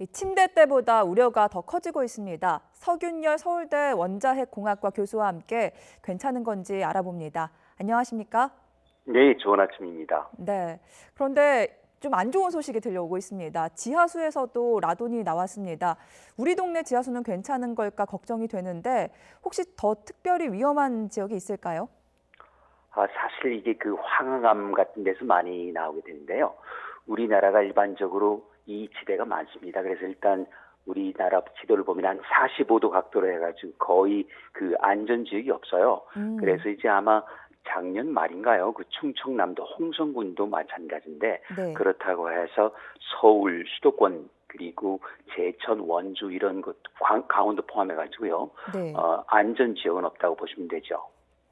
이 침대 때보다 우려가 더 커지고 있습니다. 서균열 서울대 원자핵공학과 교수와 함께 괜찮은 건지 알아봅니다. 안녕하십니까? 네, 좋은 아침입니다. 네. 그런데 좀 안 좋은 소식이 들려오고 있습니다. 지하수에서도 라돈이 나왔습니다. 우리 동네 지하수는 괜찮은 걸까 걱정이 되는데 혹시 더 특별히 위험한 지역이 있을까요? 사실 이게 그 황암 같은 데서 많이 나오게 되는데요. 우리나라가 일반적으로 이 지대가 많습니다. 그래서 일단 우리나라 지도를 보면 한 45도 각도로 해가지고 거의 그 안전지역이 없어요. 그래서 이제 아마 작년 말인가요? 그 충청남도 홍성군도 마찬가지인데 네. 그렇다고 해서 서울 수도권 그리고 제천, 원주 이런 곳 강원도 포함해가지고요. 네. 안전지역은 없다고 보시면 되죠.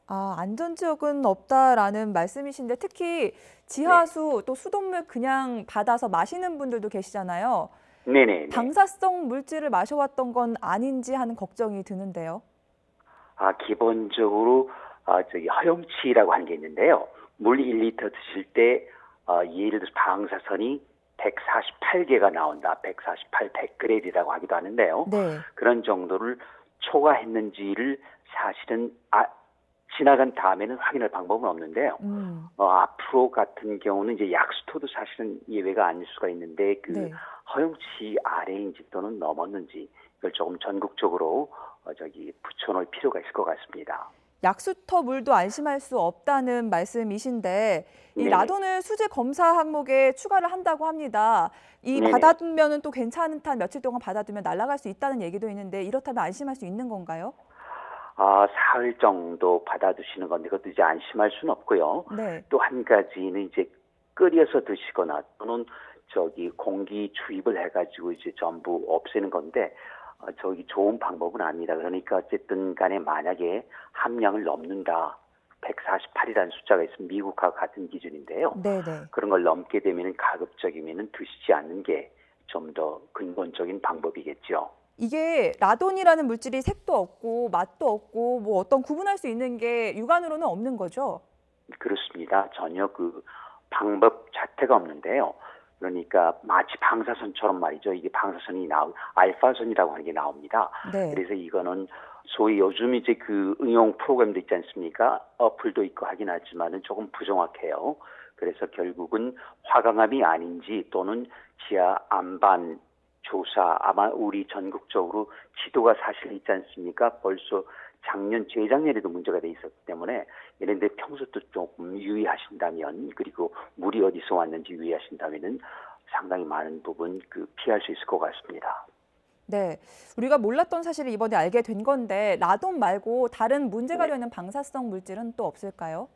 안전지역은 없다라는 말씀이신데 특히 네. 지하수 또 수돗물 그냥 받아서 마시는 분들도 계시잖아요. 네네네. 방사성 물질을 마셔왔던 건 아닌지 하는 걱정이 드는데요. 기본적으로 저기 허용치라고 하는 게 있는데요. 물 1리터 드실 때 예를 들어서 방사선이 148개가 나온다. 148 베크렐이라고 하기도 하는데요. 네. 그런 정도를 초과했는지를 사실은 지나간 다음에는 확인할 방법은 없는데요. 앞으로 같은 경우는 이제 약수터도 사실은 예외가 아닐 수가 있는데 그 네. 허용치 아래인지 또는 넘었는지 이걸 조금 전국적으로 붙여놓을 필요가 있을 것 같습니다. 약수터 물도 안심할 수 없다는 말씀이신데 이 네네. 라돈을 수질 검사 항목에 추가를 한다고 합니다. 이 네네. 받아두면은 또 괜찮다 며칠 동안 받아두면 날아갈 수 있다는 얘기도 있는데 이렇다면 안심할 수 있는 건가요? 사흘 정도 받아두시는 건데 그것도 이제 안심할 수는 없고요. 네. 또 한 가지는 이제 끓여서 드시거나 또는 공기 주입을 해가지고 이제 전부 없애는 건데 좋은 방법은 아닙니다. 그러니까 어쨌든 간에 만약에 함량을 넘는다. 148이라는 숫자가 있으면 미국하고 같은 기준인데요. 네네. 그런 걸 넘게 되면 가급적이면 드시지 않는 게 좀 더 근본적인 방법이겠죠. 이게 라돈이라는 물질이 색도 없고 맛도 없고 뭐 어떤 구분할 수 있는 게 육안으로는 없는 거죠? 그렇습니다. 전혀 그 방법 자체가 없는데요. 그러니까 마치 방사선처럼 말이죠. 이게 방사선이 알파선이라고 하는 게 나옵니다. 네. 그래서 이거는 소위 요즘 이제 그 응용 프로그램도 있지 않습니까? 어플도 있고 하긴 하지만은 조금 부정확해요. 그래서 결국은 화강암이 아닌지 또는 지하 안반 조사 아마 우리 전국적으로 지도가 사실 있지 않습니까? 벌써 재작년에도 문제가 돼 있었기 때문에 이런데 평소도 조금 유의하신다면 그리고 물이 어디서 왔는지 유의하신다면은 상당히 많은 부분 피할 수 있을 것 같습니다. 네. 우리가 몰랐던 사실을 이번에 알게 된 건데 라돈 말고 다른 문제가 네. 되는 방사성 물질은 또 없을까요?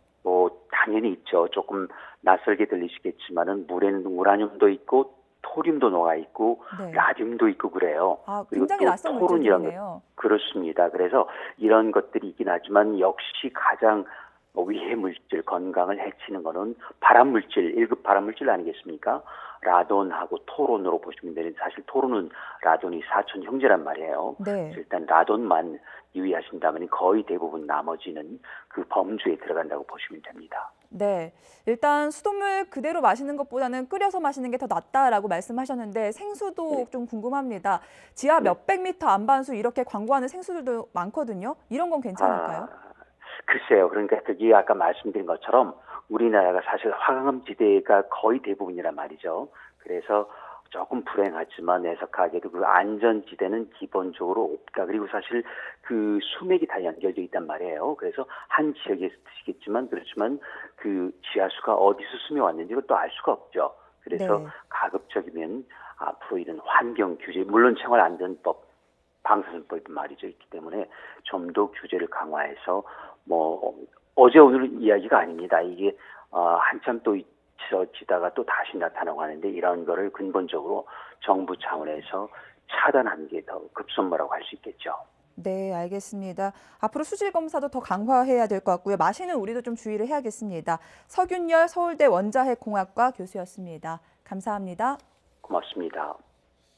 당연히 있죠. 조금 낯설게 들리시겠지만은 물에는 우라늄도 있고 토륨도 녹아 있고 네. 라듐도 있고 그래요. 그리고 굉장히 또 낯선 토론이라는 것 물질들이네요. 그렇습니다. 그래서 이런 것들이 있긴 하지만 역시 가장 위해 물질 건강을 해치는 거는 발암 물질, 1급 발암 물질 아니겠습니까? 라돈하고 토론으로 보시면 되는데 사실 토론은 라돈이 사촌 형제란 말이에요. 네. 일단 라돈만 유의하신다면 거의 대부분 나머지는 그 범주에 들어간다고 보시면 됩니다. 네. 일단 수돗물 그대로 마시는 것보다는 끓여서 마시는 게 더 낫다라고 말씀하셨는데 생수도 네. 좀 궁금합니다. 지하 네. 몇백 미터 안반수 이렇게 광고하는 생수들도 많거든요. 이런 건 괜찮을까요? 글쎄요. 그러니까 아까 말씀드린 것처럼 우리나라가 사실 화강암 지대가 거의 대부분이란 말이죠. 그래서 조금 불행하지만 해석하게도 그 안전지대는 기본적으로 없다. 그리고 사실 그 수맥이 다 연결되어 있단 말이에요. 그래서 한 지역에서 드시겠지만 그렇지만 그 지하수가 어디서 스며왔는지 그것도 알 수가 없죠. 그래서 네. 가급적이면 앞으로 이런 환경 규제, 물론 생활안전법, 방사선법 말이죠. 있기 때문에 좀 더 규제를 강화해서 어제 오늘 이야기가 아닙니다. 이게 한참 또 잊혀지다가 또 다시 나타나고 하는데 이런 거를 근본적으로 정부 차원에서 차단하는 게 더 급선무라고 할 수 있겠죠. 네, 알겠습니다. 앞으로 수질 검사도 더 강화해야 될 것 같고요. 마시는 우리도 좀 주의를 해야겠습니다. 서균열 서울대 원자핵공학과 교수였습니다. 감사합니다. 고맙습니다.